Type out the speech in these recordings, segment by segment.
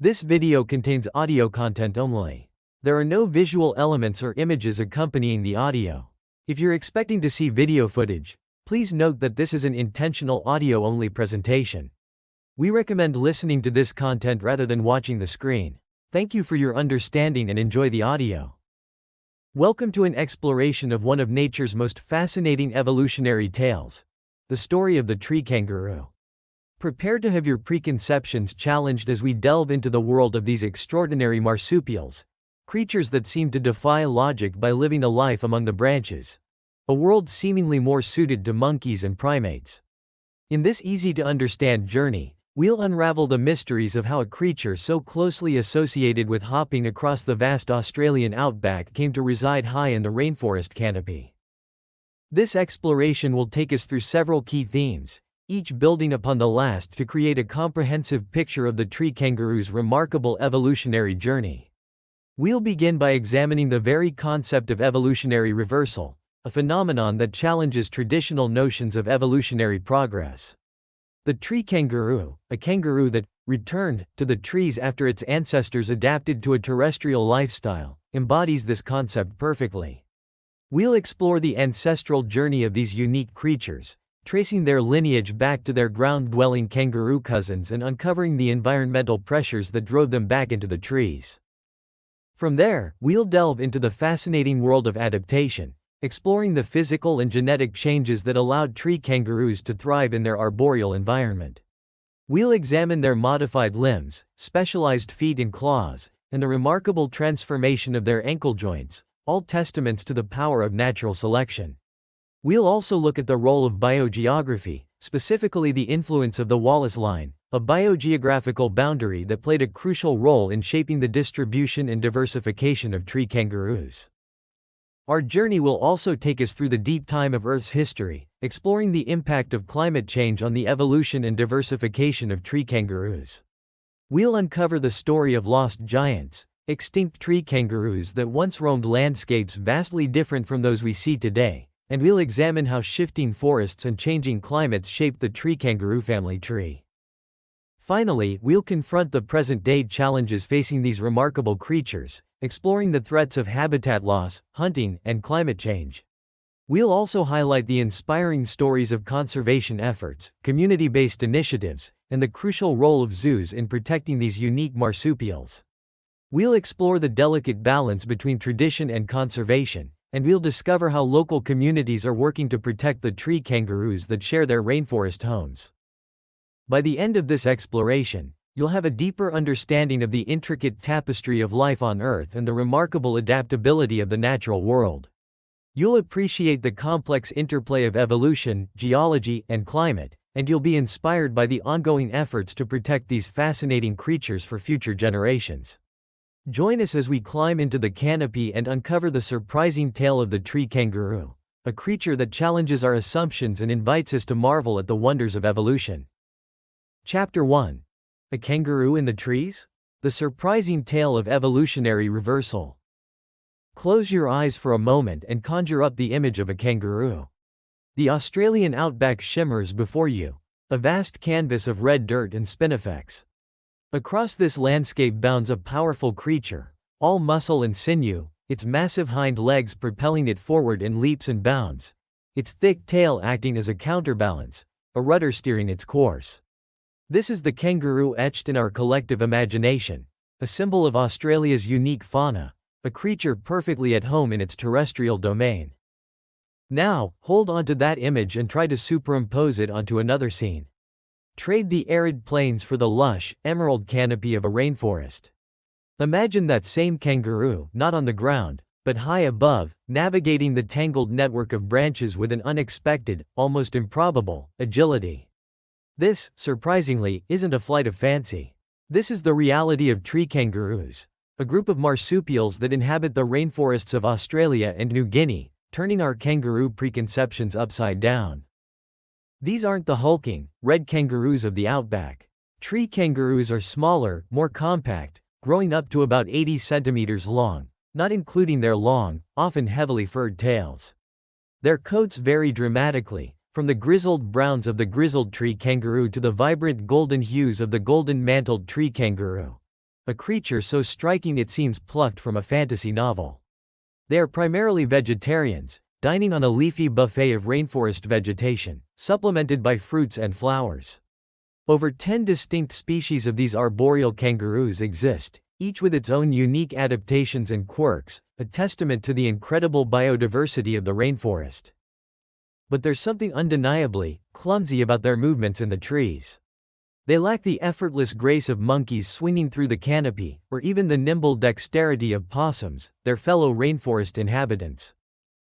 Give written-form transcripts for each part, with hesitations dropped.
This video contains audio content only. There are no visual elements or images accompanying the audio. If you're expecting to see video footage, please note that this is an intentional audio-only presentation. We recommend listening to this content rather than watching the screen. Thank you for your understanding and enjoy the audio. Welcome to an exploration of one of nature's most fascinating evolutionary tales, the story of the tree kangaroo. Prepare to have your preconceptions challenged as we delve into the world of these extraordinary marsupials, creatures that seem to defy logic by living a life among the branches, a world seemingly more suited to monkeys and primates. In this easy-to-understand journey, we'll unravel the mysteries of how a creature so closely associated with hopping across the vast Australian outback came to reside high in the rainforest canopy. This exploration will take us through several key themes, each building upon the last to create a comprehensive picture of the tree kangaroo's remarkable evolutionary journey. We'll begin by examining the very concept of evolutionary reversal, a phenomenon that challenges traditional notions of evolutionary progress. The tree kangaroo, a kangaroo that returned to the trees after its ancestors adapted to a terrestrial lifestyle, embodies this concept perfectly. We'll explore the ancestral journey of these unique creatures, tracing their lineage back to their ground-dwelling kangaroo cousins and uncovering the environmental pressures that drove them back into the trees. From there, we'll delve into the fascinating world of adaptation, exploring the physical and genetic changes that allowed tree kangaroos to thrive in their arboreal environment. We'll examine their modified limbs, specialized feet and claws, and the remarkable transformation of their ankle joints, all testaments to the power of natural selection. We'll also look at the role of biogeography, specifically the influence of the Wallace Line, a biogeographical boundary that played a crucial role in shaping the distribution and diversification of tree kangaroos. Our journey will also take us through the deep time of Earth's history, exploring the impact of climate change on the evolution and diversification of tree kangaroos. We'll uncover the story of lost giants, extinct tree kangaroos that once roamed landscapes vastly different from those we see today, and we'll examine how shifting forests and changing climates shaped the tree kangaroo family tree. Finally, we'll confront the present-day challenges facing these remarkable creatures, exploring the threats of habitat loss, hunting, and climate change. We'll also highlight the inspiring stories of conservation efforts, community-based initiatives, and the crucial role of zoos in protecting these unique marsupials. We'll explore the delicate balance between tradition and conservation, and we'll discover how local communities are working to protect the tree kangaroos that share their rainforest homes. By the end of this exploration, you'll have a deeper understanding of the intricate tapestry of life on Earth and the remarkable adaptability of the natural world. You'll appreciate the complex interplay of evolution, geology, and climate, and you'll be inspired by the ongoing efforts to protect these fascinating creatures for future generations. Join us as we climb into the canopy and uncover the surprising tale of the tree kangaroo, a creature that challenges our assumptions and invites us to marvel at the wonders of evolution. Chapter 1. A kangaroo in the trees? The surprising tale of evolutionary reversal. Close your eyes for a moment and conjure up the image of a kangaroo. The Australian outback shimmers before you, a vast canvas of red dirt and spinifex. Across this landscape bounds a powerful creature, all muscle and sinew, its massive hind legs propelling it forward in leaps and bounds, its thick tail acting as a counterbalance, a rudder steering its course. This is the kangaroo etched in our collective imagination, a symbol of Australia's unique fauna, a creature perfectly at home in its terrestrial domain. Now, hold on to that image and try to superimpose it onto another scene. Trade the arid plains for the lush, emerald canopy of a rainforest. Imagine that same kangaroo, not on the ground, but high above, navigating the tangled network of branches with an unexpected, almost improbable, agility. This, surprisingly, isn't a flight of fancy. This is the reality of tree kangaroos, a group of marsupials that inhabit the rainforests of Australia and New Guinea, turning our kangaroo preconceptions upside down. These aren't the hulking, red kangaroos of the outback. Tree kangaroos are smaller, more compact, growing up to about 80 centimeters long, not including their long, often heavily furred tails. Their coats vary dramatically, from the grizzled browns of the grizzled tree kangaroo to the vibrant golden hues of the golden-mantled tree kangaroo. a creature so striking it seems plucked from a fantasy novel. They are primarily vegetarians, dining on a leafy buffet of rainforest vegetation, supplemented by fruits and flowers. Over 10 distinct species of these arboreal kangaroos exist, each with its own unique adaptations and quirks, a testament to the incredible biodiversity of the rainforest. But there's something undeniably clumsy about their movements in the trees. They lack the effortless grace of monkeys swinging through the canopy, or even the nimble dexterity of possums, their fellow rainforest inhabitants.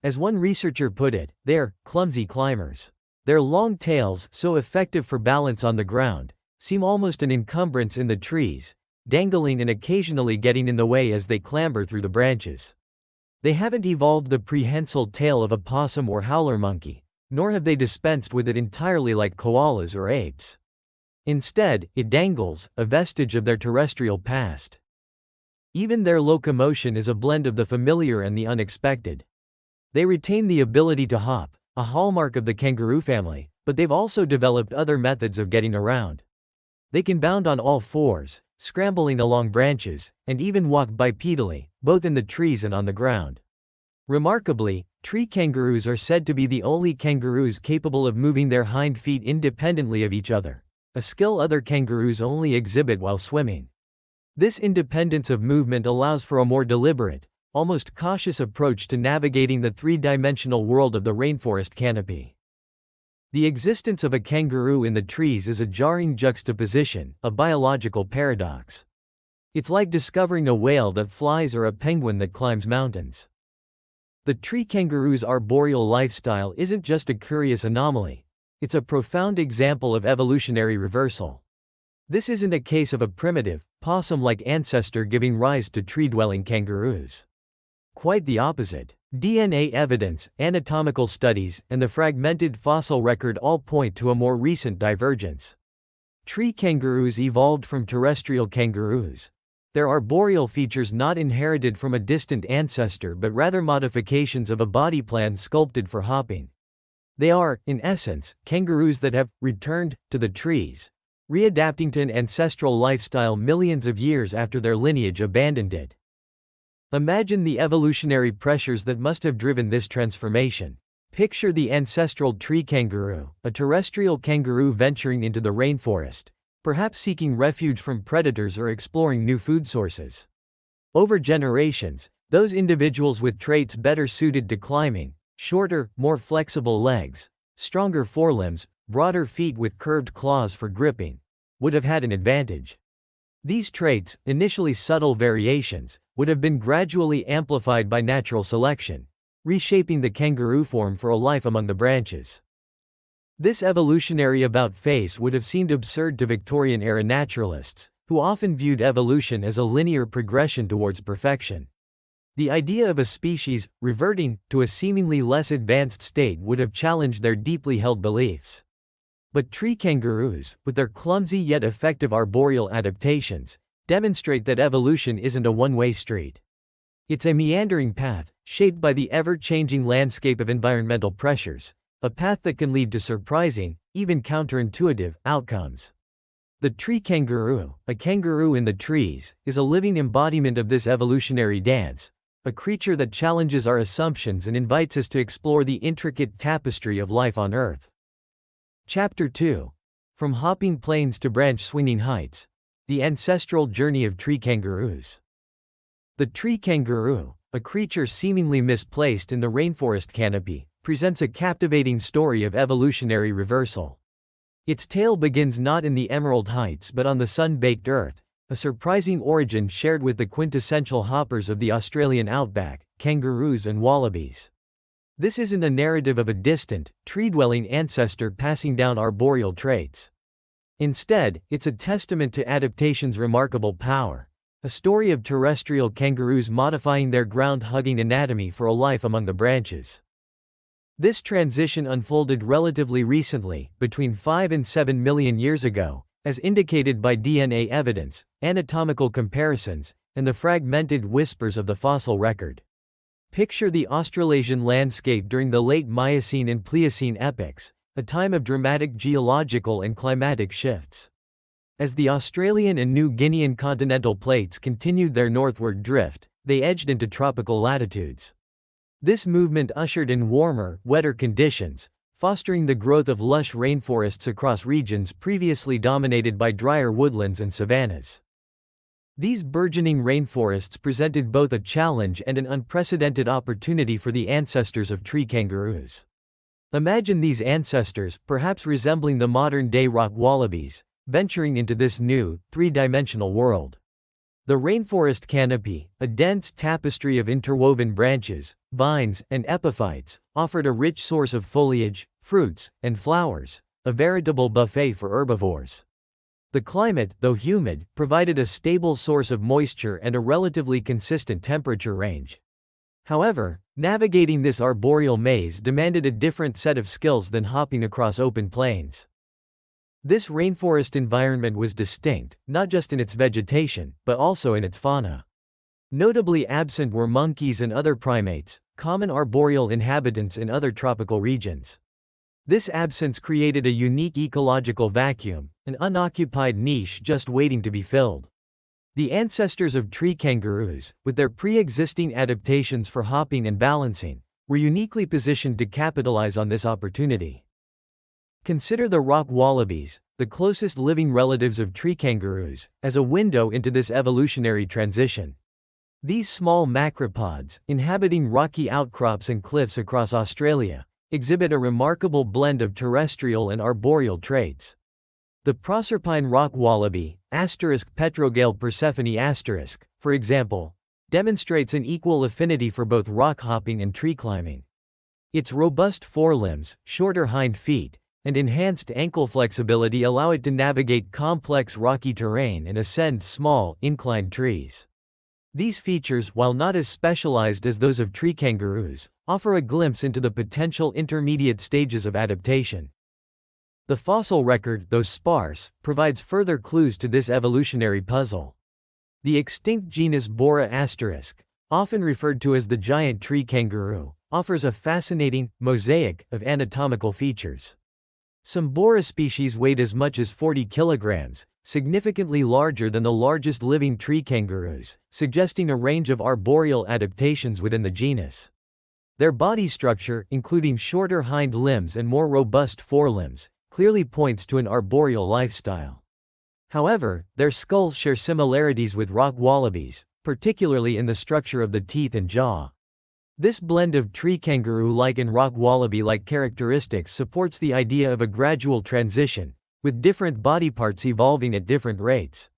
As one researcher put it, they are clumsy climbers. Their long tails, so effective for balance on the ground, seem almost an encumbrance in the trees, dangling and occasionally getting in the way as they clamber through the branches. They haven't evolved the prehensile tail of a possum or howler monkey, nor have they dispensed with it entirely like koalas or apes. Instead, it dangles, a vestige of their terrestrial past. Even their locomotion is a blend of the familiar and the unexpected. They retain the ability to hop, a hallmark of the kangaroo family, but they've also developed other methods of getting around. They can bound on all fours, scrambling along branches, and even walk bipedally, both in the trees and on the ground. Remarkably, tree kangaroos are said to be the only kangaroos capable of moving their hind feet independently of each other, a skill other kangaroos only exhibit while swimming. This independence of movement allows for a more deliberate, almost cautious approach to navigating the three-dimensional world of the rainforest canopy. The existence of a kangaroo in the trees is a jarring juxtaposition, a biological paradox. It's like discovering a whale that flies or a penguin that climbs mountains. The tree kangaroo's arboreal lifestyle isn't just a curious anomaly, it's a profound example of evolutionary reversal. This isn't a case of a primitive, possum-like ancestor giving rise to tree-dwelling kangaroos. Quite the opposite. DNA evidence, anatomical studies, and the fragmented fossil record all point to a more recent divergence. Tree kangaroos evolved from terrestrial kangaroos. Their arboreal features not inherited from a distant ancestor but rather modifications of a body plan sculpted for hopping. They are, in essence, kangaroos that have returned to the trees, readapting to an ancestral lifestyle millions of years after their lineage abandoned it. Imagine the evolutionary pressures that must have driven this transformation. Picture the ancestral tree kangaroo, a terrestrial kangaroo venturing into the rainforest, perhaps seeking refuge from predators or exploring new food sources. Over generations, those individuals with traits better suited to climbing, shorter, more flexible legs, stronger forelimbs, broader feet with curved claws for gripping, would have had an advantage. These traits, initially subtle variations, would have been gradually amplified by natural selection, reshaping the kangaroo form for a life among the branches. This evolutionary about-face would have seemed absurd to Victorian-era naturalists, who often viewed evolution as a linear progression towards perfection. The idea of a species reverting to a seemingly less advanced state would have challenged their deeply held beliefs. But tree kangaroos, with their clumsy yet effective arboreal adaptations, demonstrate that evolution isn't a one-way street. It's a meandering path, shaped by the ever-changing landscape of environmental pressures, a path that can lead to surprising, even counterintuitive, outcomes. The tree kangaroo, a kangaroo in the trees, is a living embodiment of this evolutionary dance, a creature that challenges our assumptions and invites us to explore the intricate tapestry of life on Earth. Chapter 2. From hopping plains to branch-swinging heights. The ancestral journey of tree kangaroos. The tree kangaroo, a creature seemingly misplaced in the rainforest canopy, presents a captivating story of evolutionary reversal. Its tale begins not in the emerald heights but on the sun-baked earth, a surprising origin shared with the quintessential hoppers of the Australian outback, kangaroos and wallabies. This isn't a narrative of a distant, tree-dwelling ancestor passing down arboreal traits. Instead, it's a testament to adaptation's remarkable power, a story of terrestrial kangaroos modifying their ground-hugging anatomy for a life among the branches. This transition unfolded relatively recently, between 5 and 7 million years ago, as indicated by DNA evidence, anatomical comparisons, and the fragmented whispers of the fossil record. Picture the Australasian landscape during the late Miocene and Pliocene epochs, a time of dramatic geological and climatic shifts. As the Australian and New Guinean continental plates continued their northward drift, they edged into tropical latitudes. This movement ushered in warmer, wetter conditions, fostering the growth of lush rainforests across regions previously dominated by drier woodlands and savannas. These burgeoning rainforests presented both a challenge and an unprecedented opportunity for the ancestors of tree kangaroos. Imagine these ancestors, perhaps resembling the modern-day rock wallabies, venturing into this new, three-dimensional world. The rainforest canopy, a dense tapestry of interwoven branches, vines, and epiphytes, offered a rich source of foliage, fruits, and flowers, a veritable buffet for herbivores. The climate, though humid, provided a stable source of moisture and a relatively consistent temperature range. However, navigating this arboreal maze demanded a different set of skills than hopping across open plains. This rainforest environment was distinct, not just in its vegetation, but also in its fauna. Notably absent were monkeys and other primates, common arboreal inhabitants in other tropical regions. This absence created a unique ecological vacuum, an unoccupied niche just waiting to be filled. The ancestors of tree kangaroos, with their pre-existing adaptations for hopping and balancing, were uniquely positioned to capitalize on this opportunity. Consider the rock wallabies, the closest living relatives of tree kangaroos, as a window into this evolutionary transition. These small macropods, inhabiting rocky outcrops and cliffs across Australia, exhibit a remarkable blend of terrestrial and arboreal traits. The Proserpine rock wallaby, *Petrogale Persephone*, for example, demonstrates an equal affinity for both rock hopping and tree climbing. Its robust forelimbs, shorter hind feet, and enhanced ankle flexibility allow it to navigate complex rocky terrain and ascend small, inclined trees. These features, while not as specialized as those of tree kangaroos, offer a glimpse into the potential intermediate stages of adaptation. The fossil record, though sparse, provides further clues to this evolutionary puzzle. The extinct genus Bora *, often referred to as the giant tree kangaroo, offers a fascinating mosaic of anatomical features. Some Bora species weighed as much as 40 kilograms, significantly larger than the largest living tree kangaroos, suggesting a range of arboreal adaptations within the genus. Their body structure, including shorter hind limbs and more robust forelimbs, clearly points to an arboreal lifestyle. However, their skulls share similarities with rock wallabies, particularly in the structure of the teeth and jaw. This blend of tree kangaroo-like and rock wallaby-like characteristics supports the idea of a gradual transition, with different body parts evolving at different rates.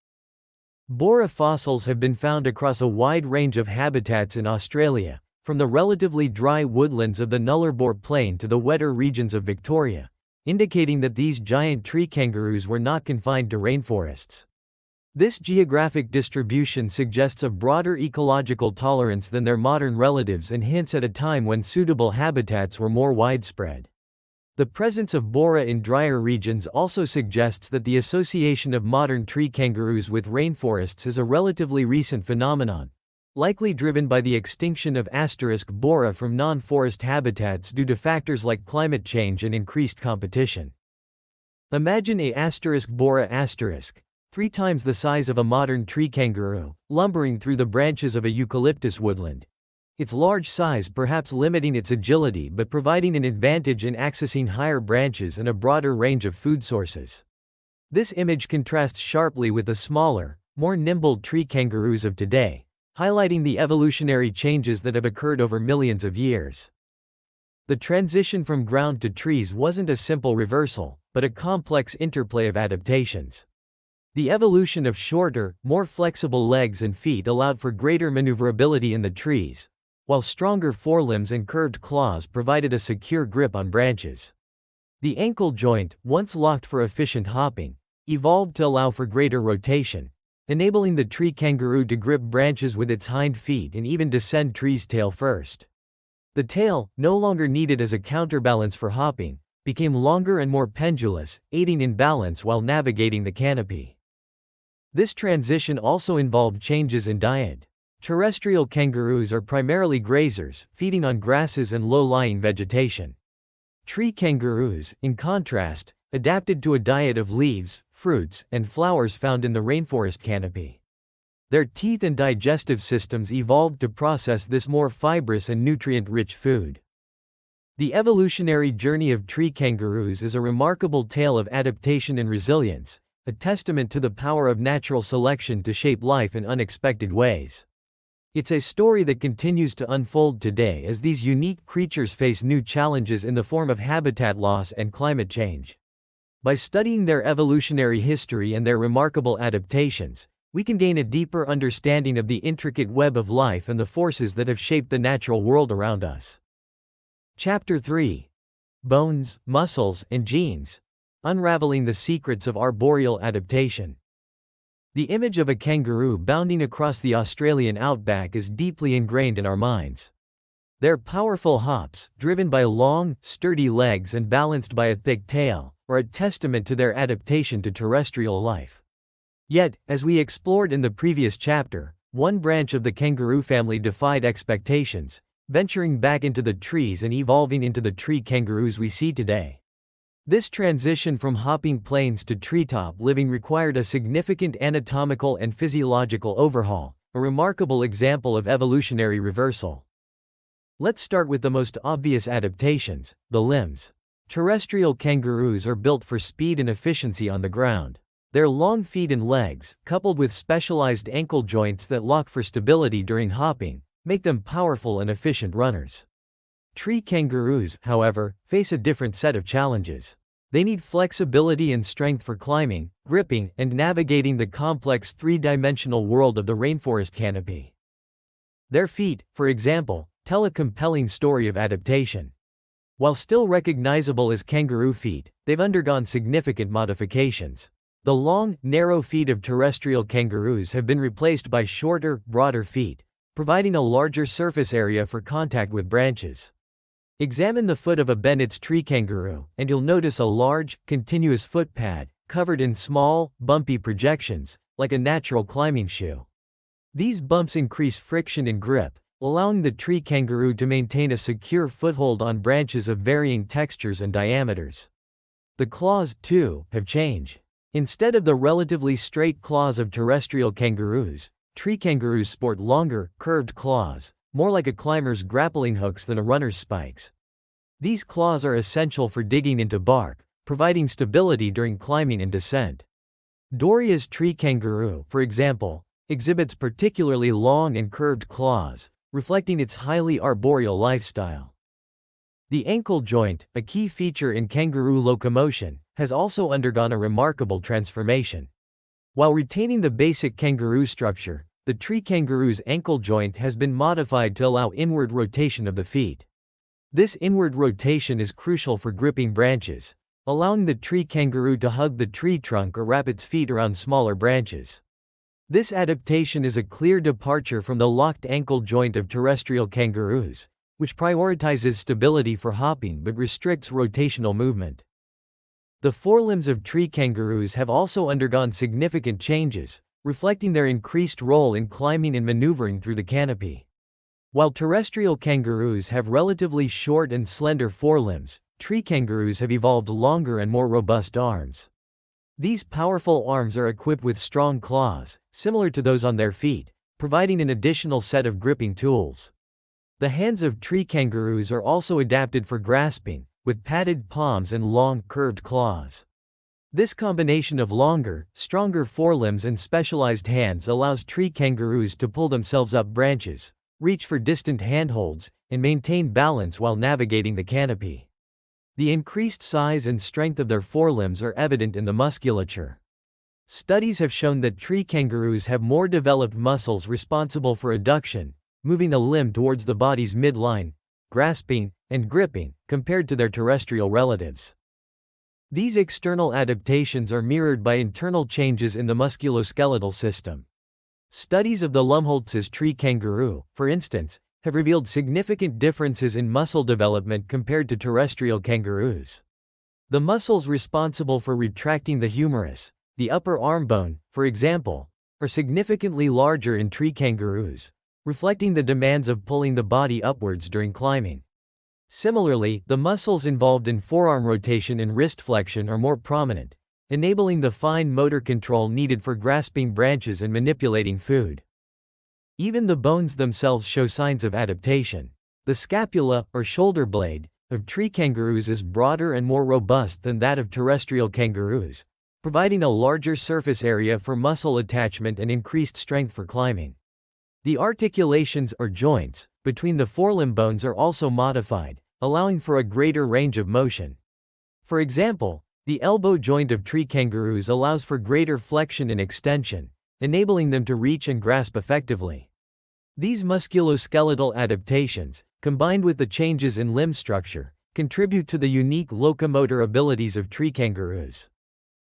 Bora fossils have been found across a wide range of habitats in Australia, from the relatively dry woodlands of the Nullarbor Plain to the wetter regions of Victoria, indicating that these giant tree kangaroos were not confined to rainforests. This geographic distribution suggests a broader ecological tolerance than their modern relatives and hints at a time when suitable habitats were more widespread. The presence of Bora in drier regions also suggests that the association of modern tree kangaroos with rainforests is a relatively recent phenomenon, likely driven by the extinction of *Bora from non-forest habitats due to factors like climate change and increased competition. Imagine a *Bora*, 3 times the size of a modern tree kangaroo, lumbering through the branches of a eucalyptus woodland. Its large size perhaps limiting its agility but providing an advantage in accessing higher branches and a broader range of food sources. This image contrasts sharply with the smaller, more nimble tree kangaroos of today, highlighting the evolutionary changes that have occurred over millions of years. The transition from ground to trees wasn't a simple reversal, but a complex interplay of adaptations. The evolution of shorter, more flexible legs and feet allowed for greater maneuverability in the trees, while stronger forelimbs and curved claws provided a secure grip on branches. The ankle joint, once locked for efficient hopping, evolved to allow for greater rotation, enabling the tree kangaroo to grip branches with its hind feet and even descend trees tail first. The tail, no longer needed as a counterbalance for hopping, became longer and more pendulous, aiding in balance while navigating the canopy. This transition also involved changes in diet. Terrestrial kangaroos are primarily grazers, feeding on grasses and low-lying vegetation. Tree kangaroos, in contrast, adapted to a diet of leaves, fruits, and flowers found in the rainforest canopy. Their teeth and digestive systems evolved to process this more fibrous and nutrient-rich food. The evolutionary journey of tree kangaroos is a remarkable tale of adaptation and resilience, a testament to the power of natural selection to shape life in unexpected ways. It's a story that continues to unfold today as these unique creatures face new challenges in the form of habitat loss and climate change. By studying their evolutionary history and their remarkable adaptations, we can gain a deeper understanding of the intricate web of life and the forces that have shaped the natural world around us. Chapter 3. Bones, Muscles, and Genes. Unraveling the Secrets of Arboreal Adaptation. The image of a kangaroo bounding across the Australian outback is deeply ingrained in our minds. Their powerful hops, driven by long, sturdy legs and balanced by a thick tail, are a testament to their adaptation to terrestrial life. Yet, as we explored in the previous chapter, one branch of the kangaroo family defied expectations, venturing back into the trees and evolving into the tree kangaroos we see today. This transition from hopping plains to treetop living required a significant anatomical and physiological overhaul, a remarkable example of evolutionary reversal. Let's start with the most obvious adaptations, the limbs. Terrestrial kangaroos are built for speed and efficiency on the ground. Their long feet and legs, coupled with specialized ankle joints that lock for stability during hopping, make them powerful and efficient runners. Tree kangaroos, however, face a different set of challenges. They need flexibility and strength for climbing, gripping, and navigating the complex three-dimensional world of the rainforest canopy. Their feet, for example, tell a compelling story of adaptation. While still recognizable as kangaroo feet, they've undergone significant modifications. The long, narrow feet of terrestrial kangaroos have been replaced by shorter, broader feet, providing a larger surface area for contact with branches. Examine the foot of a Bennett's tree kangaroo, and you'll notice a large, continuous foot pad, covered in small, bumpy projections, like a natural climbing shoe. These bumps increase friction and grip, allowing the tree kangaroo to maintain a secure foothold on branches of varying textures and diameters. The claws, too, have changed. Instead of the relatively straight claws of terrestrial kangaroos, tree kangaroos sport longer, curved claws, more like a climber's grappling hooks than a runner's spikes. These claws are essential for digging into bark, providing stability during climbing and descent. Doria's tree kangaroo, for example, exhibits particularly long and curved claws, reflecting its highly arboreal lifestyle. The ankle joint, a key feature in kangaroo locomotion, has also undergone a remarkable transformation. While retaining the basic kangaroo structure, the tree kangaroo's ankle joint has been modified to allow inward rotation of the feet. This inward rotation is crucial for gripping branches, allowing the tree kangaroo to hug the tree trunk or wrap its feet around smaller branches. This adaptation is a clear departure from the locked ankle joint of terrestrial kangaroos, which prioritizes stability for hopping but restricts rotational movement. The forelimbs of tree kangaroos have also undergone significant changes, reflecting their increased role in climbing and maneuvering through the canopy. While terrestrial kangaroos have relatively short and slender forelimbs, tree kangaroos have evolved longer and more robust arms. These powerful arms are equipped with strong claws, similar to those on their feet, providing an additional set of gripping tools. The hands of tree kangaroos are also adapted for grasping, with padded palms and long, curved claws. This combination of longer, stronger forelimbs and specialized hands allows tree kangaroos to pull themselves up branches, reach for distant handholds, and maintain balance while navigating the canopy. The increased size and strength of their forelimbs are evident in the musculature. Studies have shown that tree kangaroos have more developed muscles responsible for adduction, moving a limb towards the body's midline, grasping, and gripping, compared to their terrestrial relatives. These external adaptations are mirrored by internal changes in the musculoskeletal system. Studies of the Lumholtz's tree kangaroo, for instance, have revealed significant differences in muscle development compared to terrestrial kangaroos. The muscles responsible for retracting the humerus, the upper arm bone, for example, are significantly larger in tree kangaroos, reflecting the demands of pulling the body upwards during climbing. Similarly, the muscles involved in forearm rotation and wrist flexion are more prominent, enabling the fine motor control needed for grasping branches and manipulating food. Even the bones themselves show signs of adaptation. The scapula, or shoulder blade, of tree kangaroos is broader and more robust than that of terrestrial kangaroos, providing a larger surface area for muscle attachment and increased strength for climbing. The articulations, or joints, between the forelimb bones are also modified, allowing for a greater range of motion. For example, the elbow joint of tree kangaroos allows for greater flexion and extension, enabling them to reach and grasp effectively. These musculoskeletal adaptations, combined with the changes in limb structure, contribute to the unique locomotor abilities of tree kangaroos.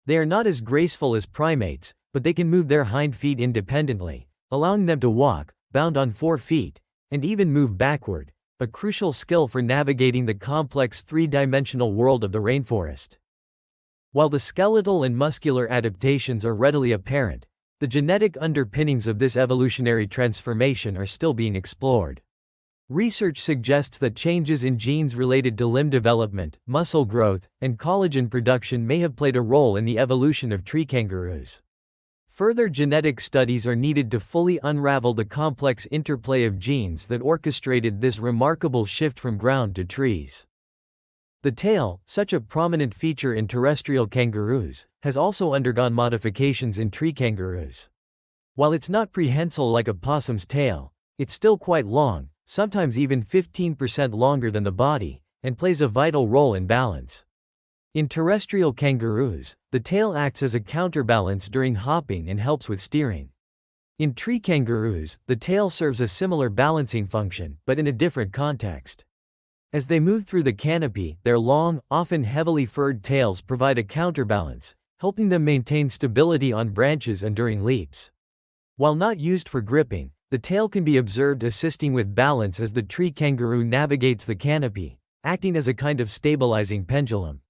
They are not as graceful as primates, but they can move their hind feet independently, allowing them to walk, bound on 4 feet, and even move backward, a crucial skill for navigating the complex three-dimensional world of the rainforest. While the skeletal and muscular adaptations are readily apparent, the genetic underpinnings of this evolutionary transformation are still being explored. Research suggests that changes in genes related to limb development, muscle growth, and collagen production may have played a role in the evolution of tree kangaroos. Further genetic studies are needed to fully unravel the complex interplay of genes that orchestrated this remarkable shift from ground to trees. The tail, such a prominent feature in terrestrial kangaroos, has also undergone modifications in tree kangaroos. While it's not prehensile like a possum's tail, it's still quite long, sometimes even 15% longer than the body, and plays a vital role in balance. In terrestrial kangaroos, the tail acts as a counterbalance during hopping and helps with steering. In tree kangaroos, the tail serves a similar balancing function, but in a different context. As they move through the canopy, their long, often heavily furred tails provide a counterbalance, helping them maintain stability on branches and during leaps. While not used for gripping, the tail can be observed assisting with balance as the tree kangaroo navigates the canopy, acting as a kind of stabilizing pendulum.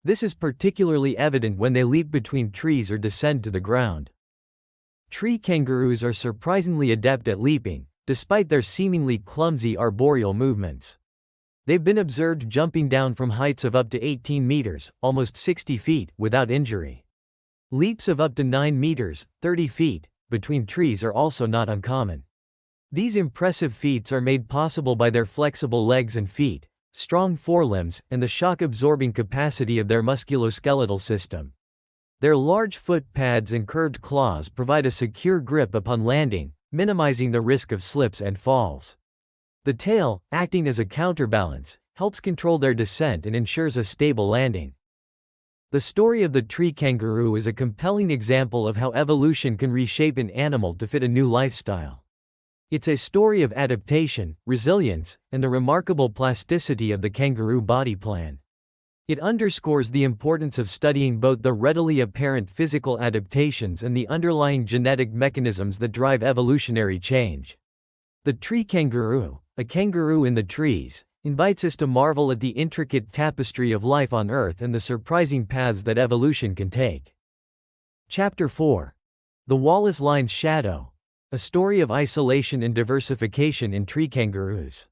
This is particularly evident when they leap between trees or descend to the ground. Tree kangaroos are surprisingly adept at leaping, despite their seemingly clumsy arboreal movements. They've been observed jumping down from heights of up to 18 meters, almost 60 feet, without injury. Leaps of up to 9 meters, 30 feet, between trees are also not uncommon. These impressive feats are made possible by their flexible legs and feet, strong forelimbs, and the shock-absorbing capacity of their musculoskeletal system. Their large foot pads and curved claws provide a secure grip upon landing, minimizing the risk of slips and falls. The tail, acting as a counterbalance, helps control their descent and ensures a stable landing. The story of the tree kangaroo is a compelling example of how evolution can reshape an animal to fit a new lifestyle. It's a story of adaptation, resilience, and the remarkable plasticity of the kangaroo body plan. It underscores the importance of studying both the readily apparent physical adaptations and the underlying genetic mechanisms that drive evolutionary change. The tree kangaroo, a kangaroo in the trees, invites us to marvel at the intricate tapestry of life on Earth and the surprising paths that evolution can take. Chapter 4. The Wallace Line's Shadow. A story of isolation and diversification in tree kangaroos.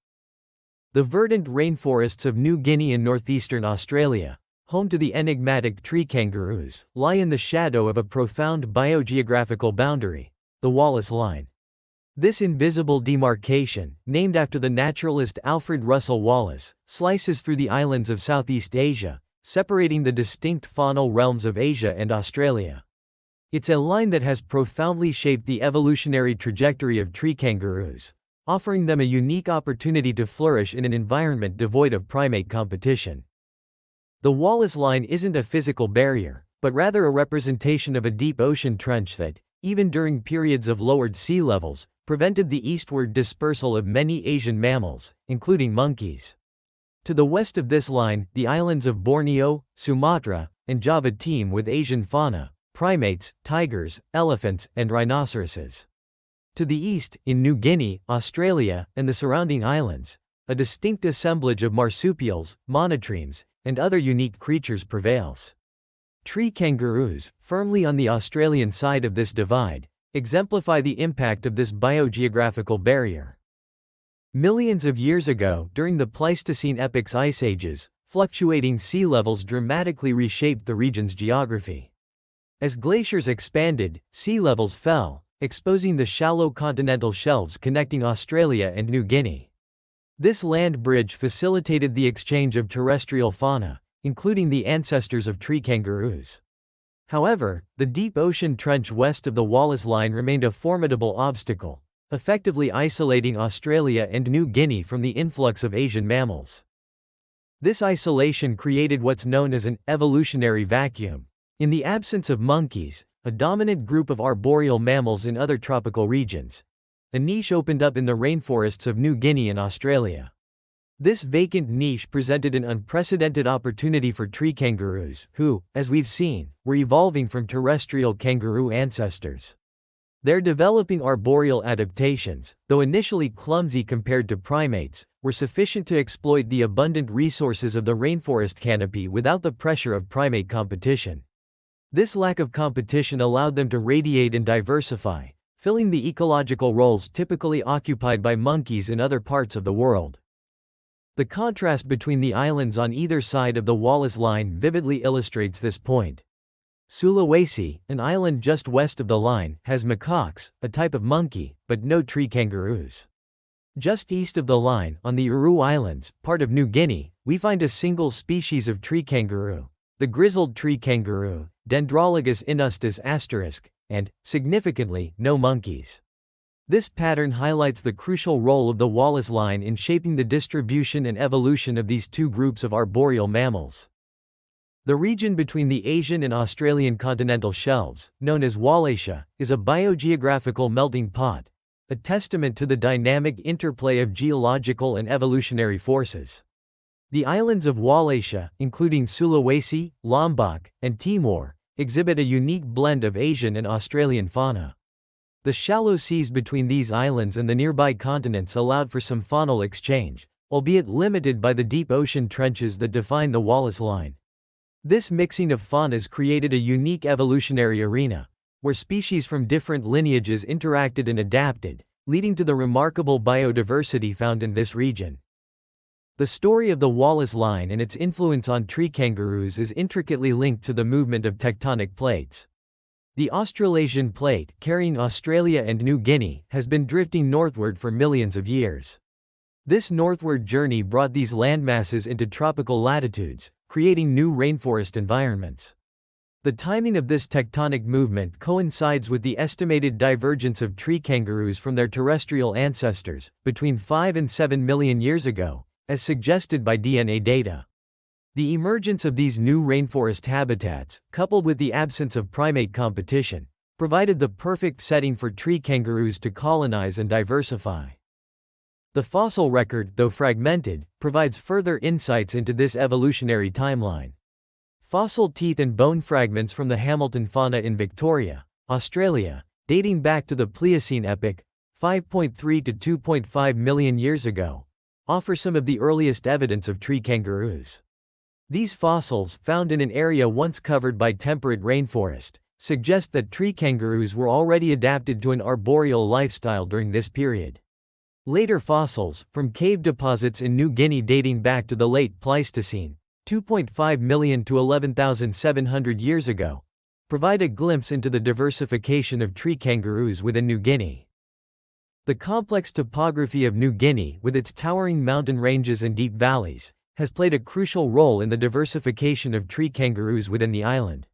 The verdant rainforests of New Guinea and northeastern Australia, home to the enigmatic tree kangaroos, lie in the shadow of a profound biogeographical boundary, the Wallace Line. This invisible demarcation, named after the naturalist Alfred Russel Wallace, slices through the islands of Southeast Asia, separating the distinct faunal realms of Asia and Australia. It's a line that has profoundly shaped the evolutionary trajectory of tree kangaroos, offering them a unique opportunity to flourish in an environment devoid of primate competition. The Wallace Line isn't a physical barrier, but rather a representation of a deep ocean trench that, even during periods of lowered sea levels, prevented the eastward dispersal of many Asian mammals, including monkeys. To the west of this line, the islands of Borneo, Sumatra, and Java teem with Asian fauna, primates, tigers, elephants, and rhinoceroses. To the east, in New Guinea, Australia, and the surrounding islands, a distinct assemblage of marsupials, monotremes, and other unique creatures prevails. Tree kangaroos, firmly on the Australian side of this divide, exemplify the impact of this biogeographical barrier. Millions of years ago, during the Pleistocene epoch's ice ages, fluctuating sea levels dramatically reshaped the region's geography. As glaciers expanded, sea levels fell, exposing the shallow continental shelves connecting Australia and New Guinea. This land bridge facilitated the exchange of terrestrial fauna, including the ancestors of tree kangaroos. However, the deep ocean trench west of the Wallace Line remained a formidable obstacle, effectively isolating Australia and New Guinea from the influx of Asian mammals. This isolation created what's known as an evolutionary vacuum. In the absence of monkeys, a dominant group of arboreal mammals in other tropical regions, a niche opened up in the rainforests of New Guinea and Australia. This vacant niche presented an unprecedented opportunity for tree kangaroos, who, as we've seen, were evolving from terrestrial kangaroo ancestors. Their developing arboreal adaptations, though initially clumsy compared to primates, were sufficient to exploit the abundant resources of the rainforest canopy without the pressure of primate competition. This lack of competition allowed them to radiate and diversify, filling the ecological roles typically occupied by monkeys in other parts of the world. The contrast between the islands on either side of the Wallace Line vividly illustrates this point. Sulawesi, an island just west of the line, has macaques, a type of monkey, but no tree kangaroos. Just east of the line, on the Uru Islands, part of New Guinea, we find a single species of tree kangaroo, the grizzled tree kangaroo, Dendrologus inustus **, and, significantly, no monkeys. This pattern highlights the crucial role of the Wallace Line in shaping the distribution and evolution of these two groups of arboreal mammals. The region between the Asian and Australian continental shelves, known as Wallacea, is a biogeographical melting pot, a testament to the dynamic interplay of geological and evolutionary forces. The islands of Wallacea, including Sulawesi, Lombok, and Timor, exhibit a unique blend of Asian and Australian fauna. The shallow seas between these islands and the nearby continents allowed for some faunal exchange, albeit limited by the deep ocean trenches that define the Wallace Line. This mixing of faunas created a unique evolutionary arena, where species from different lineages interacted and adapted, leading to the remarkable biodiversity found in this region. The story of the Wallace Line and its influence on tree kangaroos is intricately linked to the movement of tectonic plates. The Australasian Plate, carrying Australia and New Guinea, has been drifting northward for millions of years. This northward journey brought these landmasses into tropical latitudes, creating new rainforest environments. The timing of this tectonic movement coincides with the estimated divergence of tree kangaroos from their terrestrial ancestors, between 5 and 7 million years ago, as suggested by DNA data. The emergence of these new rainforest habitats, coupled with the absence of primate competition, provided the perfect setting for tree kangaroos to colonize and diversify. The fossil record, though fragmented, provides further insights into this evolutionary timeline. Fossil teeth and bone fragments from the Hamilton fauna in Victoria, Australia, dating back to the Pliocene epoch, 5.3 to 2.5 million years ago, offer some of the earliest evidence of tree kangaroos. These fossils, found in an area once covered by temperate rainforest, suggest that tree kangaroos were already adapted to an arboreal lifestyle during this period. Later fossils, from cave deposits in New Guinea dating back to the late Pleistocene, 2.5 million to 11,700 years ago, provide a glimpse into the diversification of tree kangaroos within New Guinea. The complex topography of New Guinea, with its towering mountain ranges and deep valleys, has played a crucial role in the diversification of tree kangaroos within the island.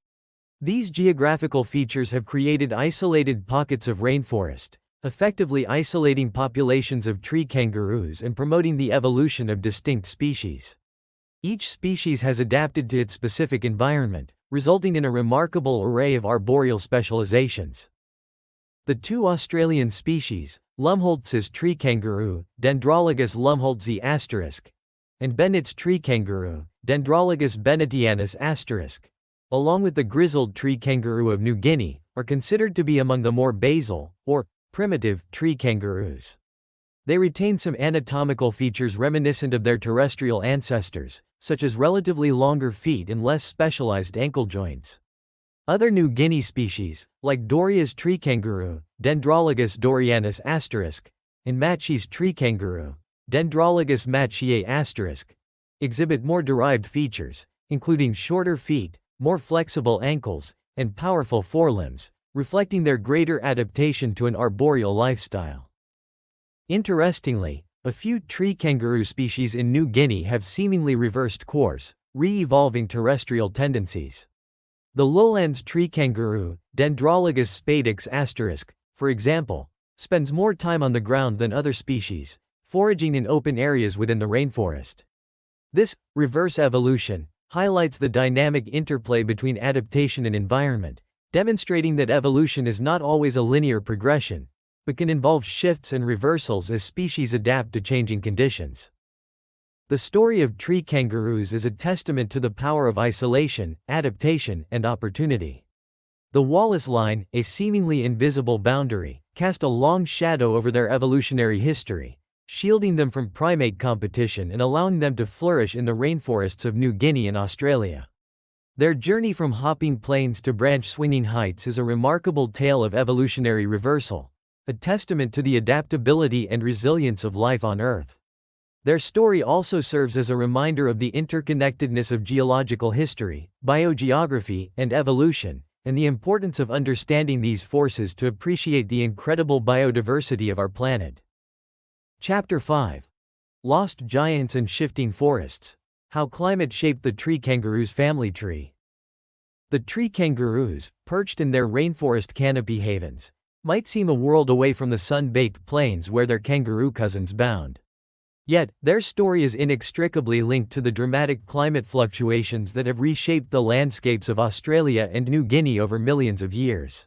These geographical features have created isolated pockets of rainforest, effectively isolating populations of tree kangaroos and promoting the evolution of distinct species. Each species has adapted to its specific environment, resulting in a remarkable array of arboreal specializations. The two Australian species, Lumholtz's tree kangaroo, Dendrologus lumholtzi **, and Bennett's tree kangaroo, Dendrologus bennettianus **, along with the grizzled tree kangaroo of New Guinea, are considered to be among the more basal, or primitive, tree kangaroos. They retain some anatomical features reminiscent of their terrestrial ancestors, such as relatively longer feet and less specialized ankle joints. Other New Guinea species, like Doria's tree kangaroo, Dendrologus dorianus **, and Matchie's tree kangaroo, Dendrologus matchiae **, exhibit more derived features, including shorter feet, more flexible ankles, and powerful forelimbs, reflecting their greater adaptation to an arboreal lifestyle. Interestingly, a few tree kangaroo species in New Guinea have seemingly reversed course, re-evolving terrestrial tendencies. The lowlands tree kangaroo, Dendrologus spadix **, for example, spends more time on the ground than other species, foraging in open areas within the rainforest. This reverse evolution highlights the dynamic interplay between adaptation and environment, demonstrating that evolution is not always a linear progression, but can involve shifts and reversals as species adapt to changing conditions. The story of tree kangaroos is a testament to the power of isolation, adaptation, and opportunity. The Wallace Line, a seemingly invisible boundary, cast a long shadow over their evolutionary history, shielding them from primate competition and allowing them to flourish in the rainforests of New Guinea and Australia. Their journey from hopping plains to branch-swinging heights is a remarkable tale of evolutionary reversal, a testament to the adaptability and resilience of life on Earth. Their story also serves as a reminder of the interconnectedness of geological history, biogeography, and evolution, and the importance of understanding these forces to appreciate the incredible biodiversity of our planet. Chapter 5. Lost Giants and Shifting Forests. How Climate Shaped the Tree Kangaroo's Family Tree. The tree kangaroos, perched in their rainforest canopy havens, might seem a world away from the sun-baked plains where their kangaroo cousins bound. Yet, their story is inextricably linked to the dramatic climate fluctuations that have reshaped the landscapes of Australia and New Guinea over millions of years.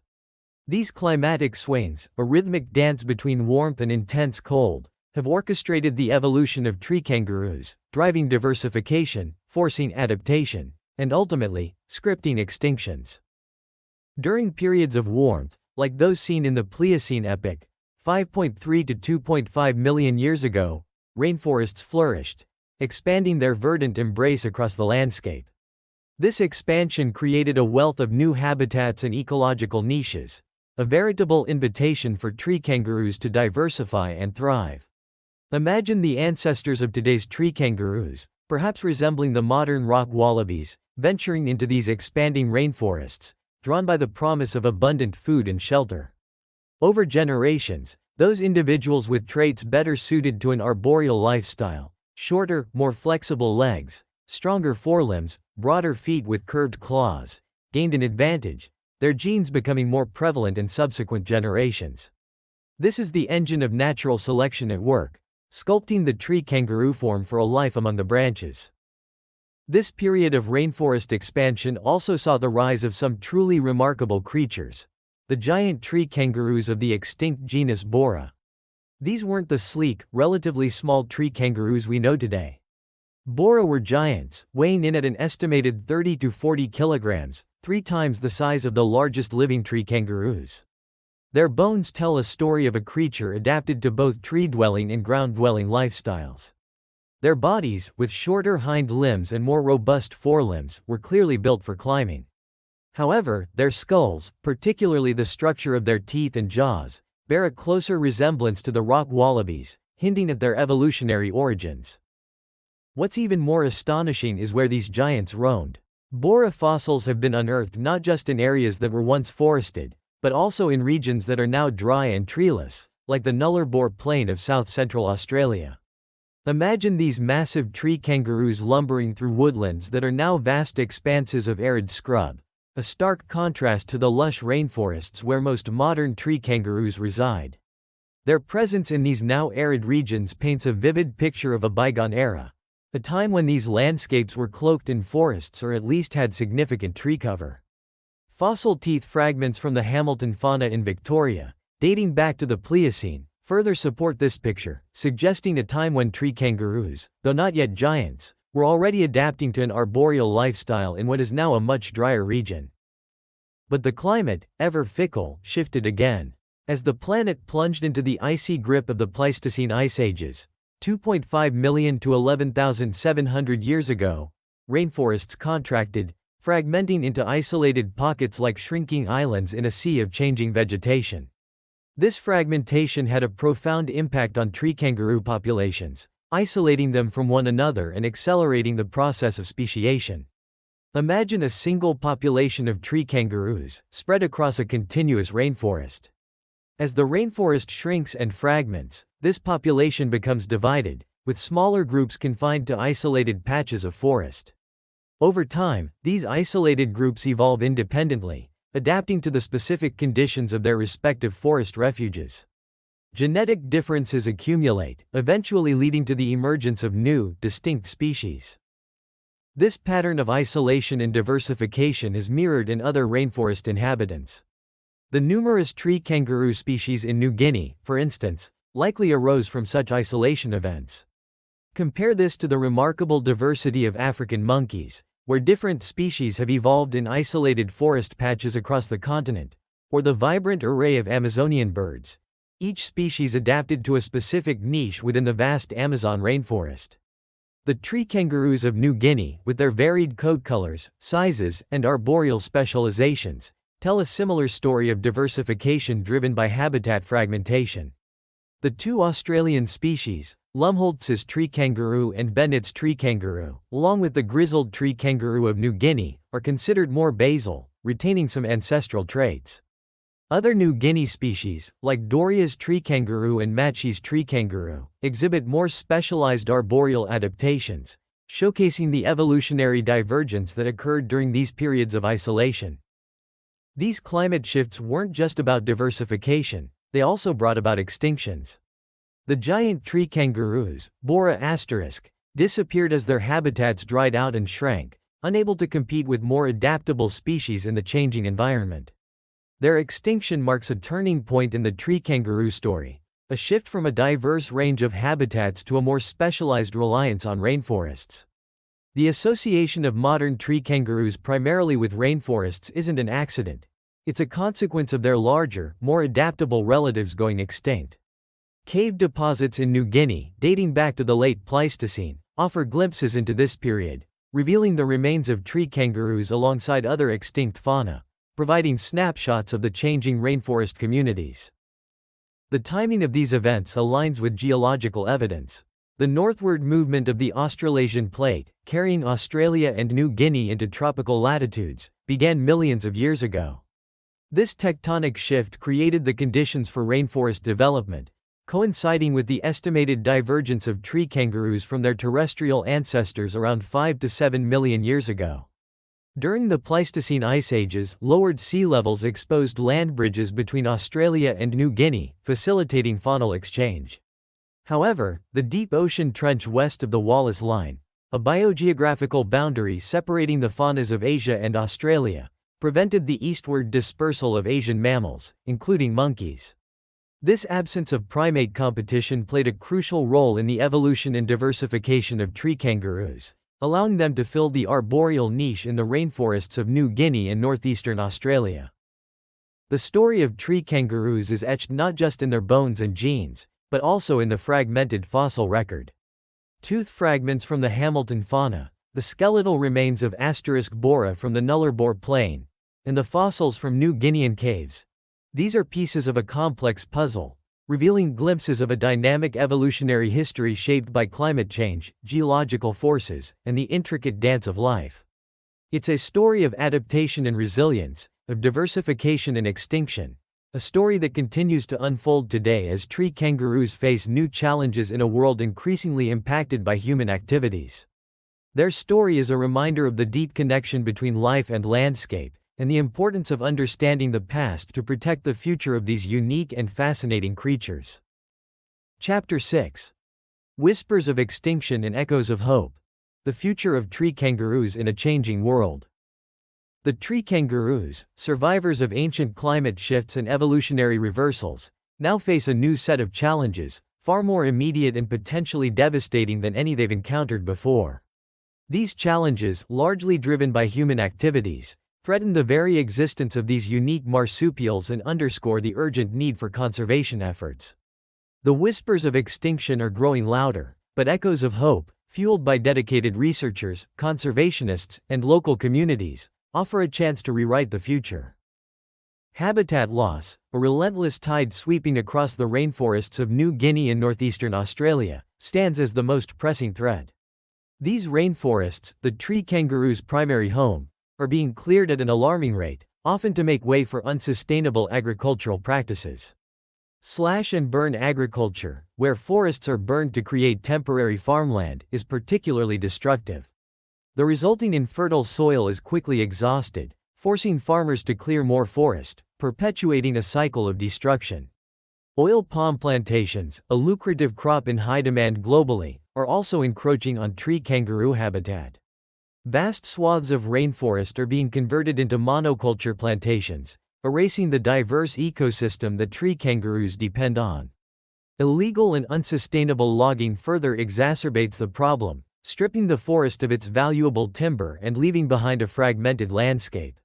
These climatic swings, a rhythmic dance between warmth and intense cold, have orchestrated the evolution of tree kangaroos, driving diversification, forcing adaptation, and ultimately, scripting extinctions. During periods of warmth, like those seen in the Pliocene epoch, 5.3 to 2.5 million years ago, rainforests flourished, expanding their verdant embrace across the landscape. This expansion created a wealth of new habitats and ecological niches, a veritable invitation for tree kangaroos to diversify and thrive. Imagine the ancestors of today's tree kangaroos, perhaps resembling the modern rock wallabies, venturing into these expanding rainforests, drawn by the promise of abundant food and shelter. Over generations, those individuals with traits better suited to an arboreal lifestyle, shorter, more flexible legs, stronger forelimbs, broader feet with curved claws, gained an advantage, their genes becoming more prevalent in subsequent generations. This is the engine of natural selection at work, sculpting the tree kangaroo form for a life among the branches. This period of rainforest expansion also saw the rise of some truly remarkable creatures, the giant tree kangaroos of the extinct genus Bora. These weren't the sleek, relatively small tree kangaroos we know today. Bora were giants, weighing in at an estimated 30 to 40 kilograms, 3 times the size of the largest living tree kangaroos. Their bones tell a story of a creature adapted to both tree-dwelling and ground-dwelling lifestyles. Their bodies, with shorter hind limbs and more robust forelimbs, were clearly built for climbing. However, their skulls, particularly the structure of their teeth and jaws, bear a closer resemblance to the rock wallabies, hinting at their evolutionary origins. What's even more astonishing is where these giants roamed. Bora fossils have been unearthed not just in areas that were once forested, but also in regions that are now dry and treeless, like the Nullarbor Plain of south-central Australia. Imagine these massive tree kangaroos lumbering through woodlands that are now vast expanses of arid scrub, a stark contrast to the lush rainforests where most modern tree kangaroos reside. Their presence in these now arid regions paints a vivid picture of a bygone era, a time when these landscapes were cloaked in forests or at least had significant tree cover. Fossil teeth fragments from the Hamilton fauna in Victoria, dating back to the Pliocene, further support this picture, suggesting a time when tree kangaroos, though not yet giants, were already adapting to an arboreal lifestyle in what is now a much drier region. But the climate, ever fickle, shifted again. As the planet plunged into the icy grip of the Pleistocene ice ages, 2.5 million to 11,700 years ago, rainforests contracted, fragmenting into isolated pockets like shrinking islands in a sea of changing vegetation. This fragmentation had a profound impact on tree kangaroo populations, isolating them from one another and accelerating the process of speciation. Imagine a single population of tree kangaroos, spread across a continuous rainforest. As the rainforest shrinks and fragments, this population becomes divided, with smaller groups confined to isolated patches of forest. Over time, these isolated groups evolve independently, adapting to the specific conditions of their respective forest refuges. Genetic differences accumulate, eventually leading to the emergence of new, distinct species. This pattern of isolation and diversification is mirrored in other rainforest inhabitants. The numerous tree kangaroo species in New Guinea, for instance, likely arose from such isolation events. Compare this to the remarkable diversity of African monkeys, where different species have evolved in isolated forest patches across the continent, or the vibrant array of Amazonian birds, each species adapted to a specific niche within the vast Amazon rainforest. The tree kangaroos of New Guinea, with their varied coat colors, sizes, and arboreal specializations, tell a similar story of diversification driven by habitat fragmentation. The two Australian species, Lumholtz's tree kangaroo and Bennett's tree kangaroo, along with the grizzled tree kangaroo of New Guinea, are considered more basal, retaining some ancestral traits. Other New Guinea species, like Doria's tree kangaroo and Machi's tree kangaroo, exhibit more specialized arboreal adaptations, showcasing the evolutionary divergence that occurred during these periods of isolation. These climate shifts weren't just about diversification, they also brought about extinctions. The giant tree kangaroos, Bora asterisk, disappeared as their habitats dried out and shrank, unable to compete with more adaptable species in the changing environment. Their extinction marks a turning point in the tree kangaroo story, a shift from a diverse range of habitats to a more specialized reliance on rainforests. The association of modern tree kangaroos primarily with rainforests isn't an accident. It's a consequence of their larger, more adaptable relatives going extinct. Cave deposits in New Guinea, dating back to the late Pleistocene, offer glimpses into this period, revealing the remains of tree kangaroos alongside other extinct fauna, providing snapshots of the changing rainforest communities. The timing of these events aligns with geological evidence. The northward movement of the Australasian plate, carrying Australia and New Guinea into tropical latitudes, began millions of years ago. This tectonic shift created the conditions for rainforest development, coinciding with the estimated divergence of tree kangaroos from their terrestrial ancestors around 5 to 7 million years ago. During the Pleistocene ice ages, lowered sea levels exposed land bridges between Australia and New Guinea, facilitating faunal exchange. However, the deep ocean trench west of the Wallace Line, a biogeographical boundary separating the faunas of Asia and Australia, prevented the eastward dispersal of Asian mammals, including monkeys. This absence of primate competition played a crucial role in the evolution and diversification of tree kangaroos, allowing them to fill the arboreal niche in the rainforests of New Guinea and northeastern Australia. The story of tree kangaroos is etched not just in their bones and genes, but also in the fragmented fossil record. Tooth fragments from the Hamilton fauna, the skeletal remains of Bora from the Nullarbor Plain, and the fossils from New Guinean caves. These are pieces of a complex puzzle, revealing glimpses of a dynamic evolutionary history shaped by climate change, geological forces, and the intricate dance of life. It's a story of adaptation and resilience, of diversification and extinction, a story that continues to unfold today as tree kangaroos face new challenges in a world increasingly impacted by human activities. Their story is a reminder of the deep connection between life and landscape, and the importance of understanding the past to protect the future of these unique and fascinating creatures. Chapter 6. Whispers of Extinction and Echoes of Hope. The Future of Tree Kangaroos in a Changing World. The tree kangaroos, survivors of ancient climate shifts and evolutionary reversals, now face a new set of challenges, far more immediate and potentially devastating than any they've encountered before. These challenges, largely driven by human activities, threaten the very existence of these unique marsupials and underscore the urgent need for conservation efforts. The whispers of extinction are growing louder, but echoes of hope, fueled by dedicated researchers, conservationists, and local communities, offer a chance to rewrite the future. Habitat loss, a relentless tide sweeping across the rainforests of New Guinea and northeastern Australia, stands as the most pressing threat. These rainforests, the tree kangaroo's primary home, are being cleared at an alarming rate, often to make way for unsustainable agricultural practices. Slash and burn agriculture, where forests are burned to create temporary farmland, is particularly destructive. The resulting infertile soil is quickly exhausted, forcing farmers to clear more forest, perpetuating a cycle of destruction. Oil palm plantations, a lucrative crop in high demand globally, are also encroaching on tree kangaroo habitat. Vast swaths of rainforest are being converted into monoculture plantations, erasing the diverse ecosystem that tree kangaroos depend on. Illegal and unsustainable logging further exacerbates the problem, stripping the forest of its valuable timber and leaving behind a fragmented landscape.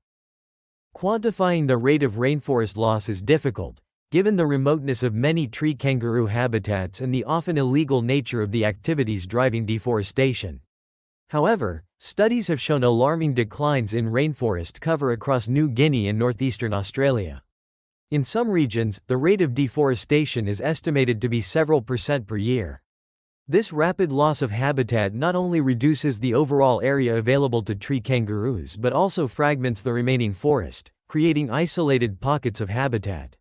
Quantifying the rate of rainforest loss is difficult, given the remoteness of many tree kangaroo habitats and the often illegal nature of the activities driving deforestation. However, studies have shown alarming declines in rainforest cover across New Guinea and northeastern Australia. In some regions, the rate of deforestation is estimated to be several % per year. This rapid loss of habitat not only reduces the overall area available to tree kangaroos but also fragments the remaining forest, creating isolated pockets of habitat.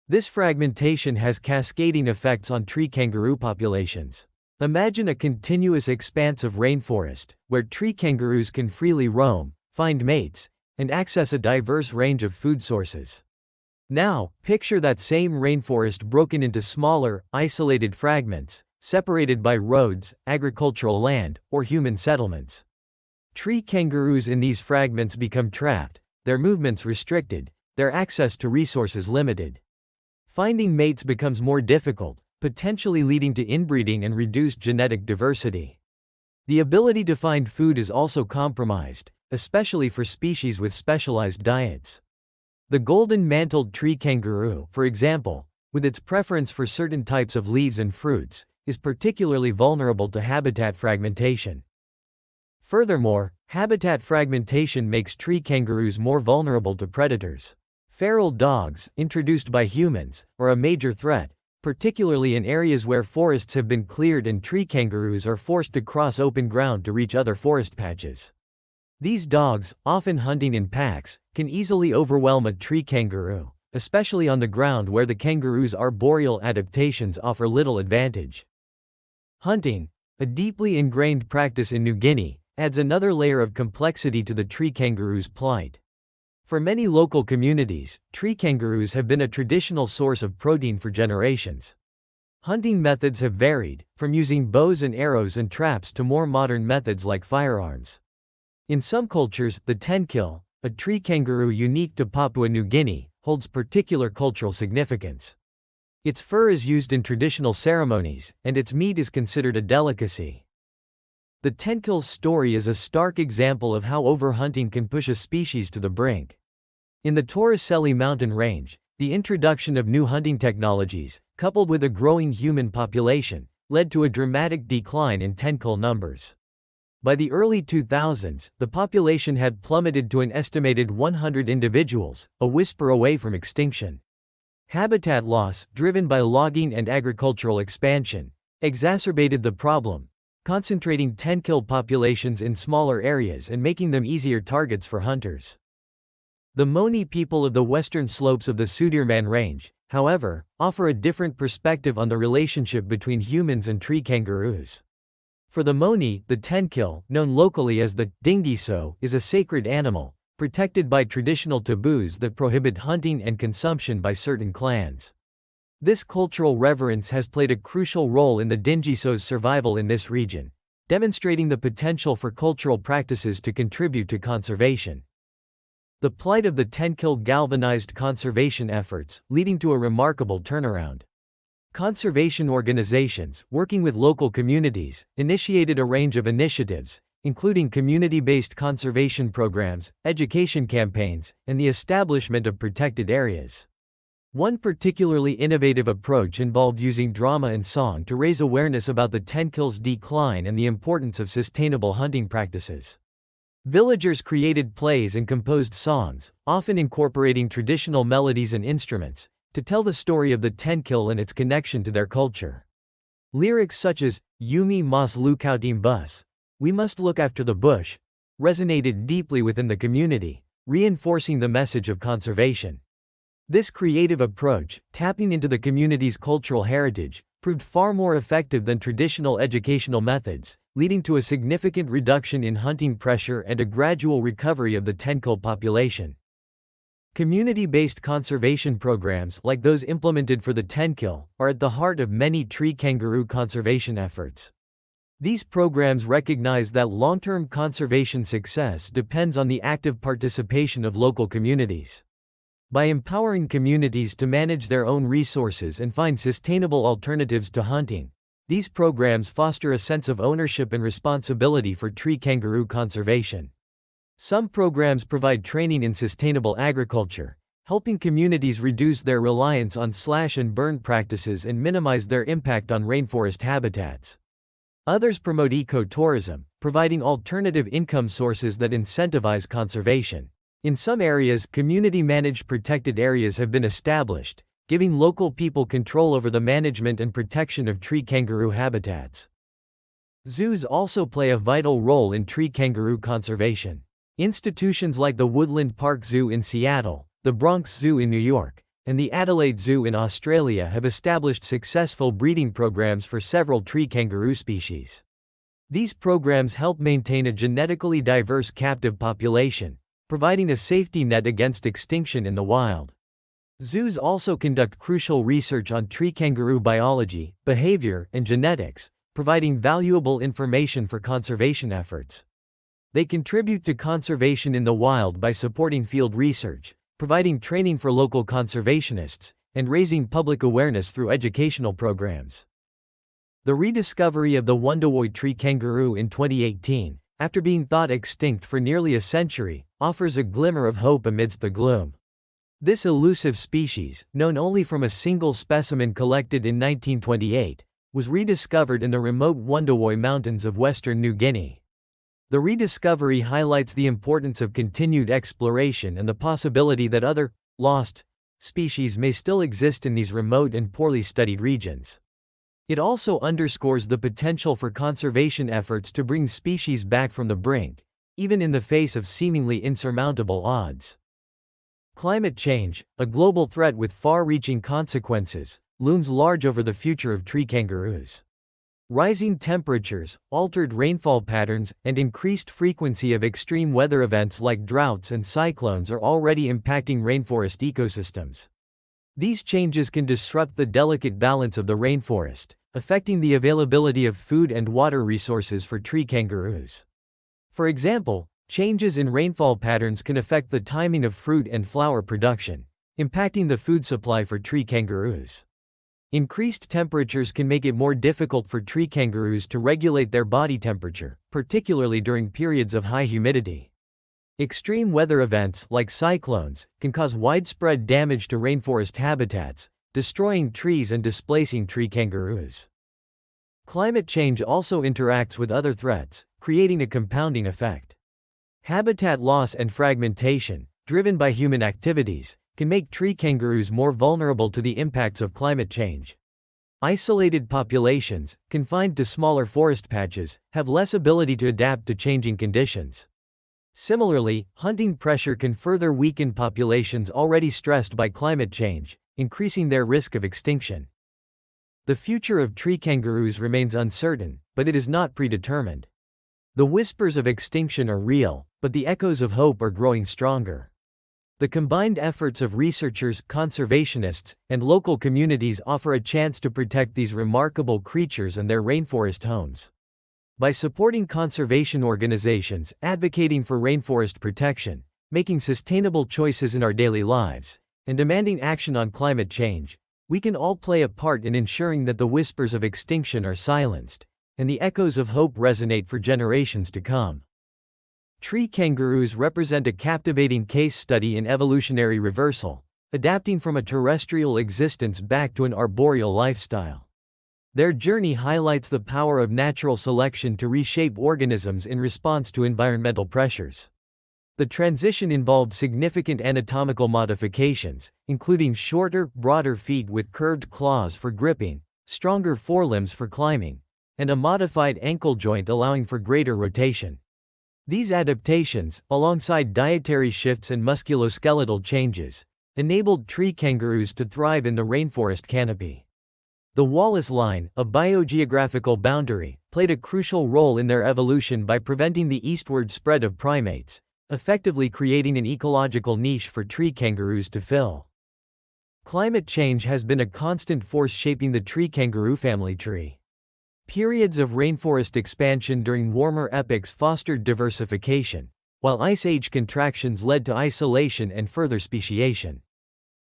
This fragmentation has cascading effects on tree kangaroo populations. Imagine a continuous expanse of rainforest, where tree kangaroos can freely roam, find mates, and access a diverse range of food sources. Now, picture that same rainforest broken into smaller, isolated fragments, separated by roads, agricultural land, or human settlements. Tree kangaroos in these fragments become trapped, their movements restricted, their access to resources limited. Finding mates becomes more difficult, potentially leading to inbreeding and reduced genetic diversity. The ability to find food is also compromised, especially for species with specialized diets. The golden-mantled tree kangaroo, for example, with its preference for certain types of leaves and fruits, is particularly vulnerable to habitat fragmentation. Furthermore, habitat fragmentation makes tree kangaroos more vulnerable to predators. Feral dogs, introduced by humans, are a major threat, particularly in areas where forests have been cleared and tree kangaroos are forced to cross open ground to reach other forest patches. These dogs, often hunting in packs, can easily overwhelm a tree kangaroo, especially on the ground where the kangaroo's arboreal adaptations offer little advantage. Hunting, a deeply ingrained practice in New Guinea, adds another layer of complexity to the tree kangaroo's plight. For many local communities, tree kangaroos have been a traditional source of protein for generations. Hunting methods have varied, from using bows and arrows and traps to more modern methods like firearms. In some cultures, the tenkill, a tree kangaroo unique to Papua New Guinea, holds particular cultural significance. Its fur is used in traditional ceremonies, and its meat is considered a delicacy. The tenkill's story is a stark example of how overhunting can push a species to the brink. In the Torricelli mountain range, the introduction of new hunting technologies, coupled with a growing human population, led to a dramatic decline in tenkill numbers. By the early 2000s, the population had plummeted to an estimated 100 individuals, a whisper away from extinction. Habitat loss, driven by logging and agricultural expansion, exacerbated the problem, concentrating tenkill populations in smaller areas and making them easier targets for hunters. The Moni people of the western slopes of the Sudirman Range, however, offer a different perspective on the relationship between humans and tree kangaroos. For the Moni, the tenkill, known locally as the dingiso, is a sacred animal, protected by traditional taboos that prohibit hunting and consumption by certain clans. This cultural reverence has played a crucial role in the dingiso's survival in this region, demonstrating the potential for cultural practices to contribute to conservation. The plight of the tenkill galvanized conservation efforts, leading to a remarkable turnaround. Conservation organizations, working with local communities, initiated a range of initiatives, including community-based conservation programs, education campaigns, and the establishment of protected areas. One particularly innovative approach involved using drama and song to raise awareness about the tenkill's decline and the importance of sustainable hunting practices. Villagers created plays and composed songs, often incorporating traditional melodies and instruments, to tell the story of the tenkill and its connection to their culture. Lyrics such as, Yumi mas lukautim bus, "We must look after the bush," resonated deeply within the community, reinforcing the message of conservation. This creative approach, tapping into the community's cultural heritage, proved far more effective than traditional educational methods, leading to a significant reduction in hunting pressure and a gradual recovery of the tenkill population. Community-based conservation programs like those implemented for the tenkill are at the heart of many tree kangaroo conservation efforts. These programs recognize that long-term conservation success depends on the active participation of local communities. By empowering communities to manage their own resources and find sustainable alternatives to hunting, these programs foster a sense of ownership and responsibility for tree kangaroo conservation. Some programs provide training in sustainable agriculture, helping communities reduce their reliance on slash and burn practices and minimize their impact on rainforest habitats. Others promote ecotourism, providing alternative income sources that incentivize conservation. In some areas, community-managed protected areas have been established, giving local people control over the management and protection of tree kangaroo habitats. Zoos also play a vital role in tree kangaroo conservation. Institutions like the Woodland Park Zoo in Seattle, the Bronx Zoo in New York, and the Adelaide Zoo in Australia have established successful breeding programs for several tree kangaroo species. These programs help maintain a genetically diverse captive population, providing a safety net against extinction in the wild. Zoos also conduct crucial research on tree kangaroo biology, behavior, and genetics, providing valuable information for conservation efforts. They contribute to conservation in the wild by supporting field research, providing training for local conservationists, and raising public awareness through educational programs. The rediscovery of the Wundawoy tree kangaroo in 2018, after being thought extinct for nearly a century, offers a glimmer of hope amidst the gloom. This elusive species, known only from a single specimen collected in 1928, was rediscovered in the remote Wundawoy Mountains of western New Guinea. The rediscovery highlights the importance of continued exploration and the possibility that other, lost, species may still exist in these remote and poorly studied regions. It also underscores the potential for conservation efforts to bring species back from the brink, even in the face of seemingly insurmountable odds. Climate change, a global threat with far-reaching consequences, looms large over the future of tree kangaroos. Rising temperatures, altered rainfall patterns, and increased frequency of extreme weather events like droughts and cyclones are already impacting rainforest ecosystems. These changes can disrupt the delicate balance of the rainforest, affecting the availability of food and water resources for tree kangaroos. For example, changes in rainfall patterns can affect the timing of fruit and flower production, impacting the food supply for tree kangaroos. Increased temperatures can make it more difficult for tree kangaroos to regulate their body temperature, particularly during periods of high humidity. Extreme weather events, like cyclones, can cause widespread damage to rainforest habitats, destroying trees and displacing tree kangaroos. Climate change also interacts with other threats, creating a compounding effect. Habitat loss and fragmentation, driven by human activities, can make tree kangaroos more vulnerable to the impacts of climate change. Isolated populations, confined to smaller forest patches, have less ability to adapt to changing conditions. Similarly, hunting pressure can further weaken populations already stressed by climate change, increasing their risk of extinction. The future of tree kangaroos remains uncertain, but it is not predetermined. The whispers of extinction are real, but the echoes of hope are growing stronger. The combined efforts of researchers, conservationists, and local communities offer a chance to protect these remarkable creatures and their rainforest homes. By supporting conservation organizations, advocating for rainforest protection, making sustainable choices in our daily lives, and demanding action on climate change, we can all play a part in ensuring that the whispers of extinction are silenced, and the echoes of hope resonate for generations to come. Tree kangaroos represent a captivating case study in evolutionary reversal, adapting from a terrestrial existence back to an arboreal lifestyle. Their journey highlights the power of natural selection to reshape organisms in response to environmental pressures. The transition involved significant anatomical modifications, including shorter, broader feet with curved claws for gripping, stronger forelimbs for climbing, and a modified ankle joint allowing for greater rotation. These adaptations, alongside dietary shifts and musculoskeletal changes, enabled tree kangaroos to thrive in the rainforest canopy. The Wallace Line, a biogeographical boundary, played a crucial role in their evolution by preventing the eastward spread of primates, effectively creating an ecological niche for tree kangaroos to fill. Climate change has been a constant force shaping the tree kangaroo family tree. Periods of rainforest expansion during warmer epochs fostered diversification, while ice age contractions led to isolation and further speciation.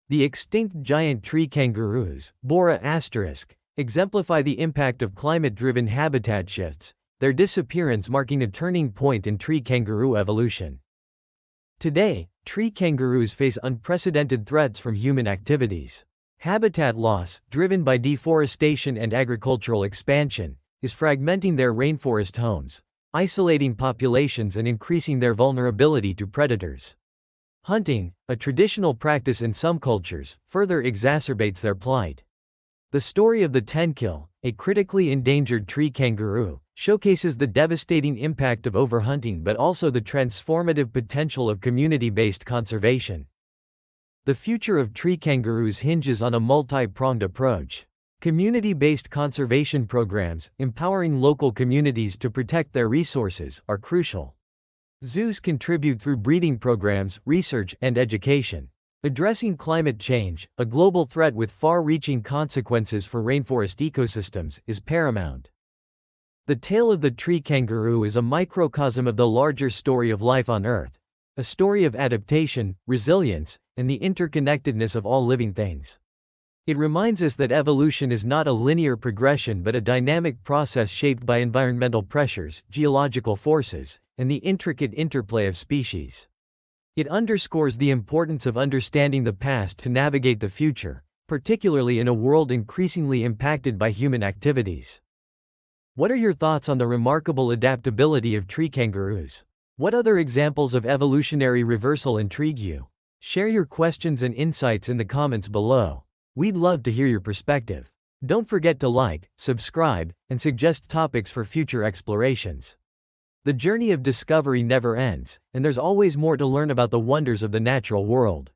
The extinct giant tree kangaroos, Bora asterisk, exemplify the impact of climate-driven habitat shifts, their disappearance marking a turning point in tree kangaroo evolution. Today, tree kangaroos face unprecedented threats from human activities. Habitat loss, driven by deforestation and agricultural expansion, is fragmenting their rainforest homes, isolating populations and increasing their vulnerability to predators. Hunting, a traditional practice in some cultures, further exacerbates their plight. The story of the tenkill, a critically endangered tree kangaroo, showcases the devastating impact of overhunting but also the transformative potential of community-based conservation. The future of tree kangaroos hinges on a multi-pronged approach. Community-based conservation programs, empowering local communities to protect their resources, are crucial. Zoos contribute through breeding programs, research, and education. Addressing climate change, a global threat with far-reaching consequences for rainforest ecosystems, is paramount. The tale of the tree kangaroo is a microcosm of the larger story of life on Earth, a story of adaptation, resilience, and the interconnectedness of all living things. It reminds us that evolution is not a linear progression but a dynamic process shaped by environmental pressures, geological forces, and the intricate interplay of species. It underscores the importance of understanding the past to navigate the future, particularly in a world increasingly impacted by human activities. What are your thoughts on the remarkable adaptability of tree kangaroos? What other examples of evolutionary reversal intrigue you? Share your questions and insights in the comments below. We'd love to hear your perspective. Don't forget to like, subscribe, and suggest topics for future explorations. The journey of discovery never ends, and there's always more to learn about the wonders of the natural world.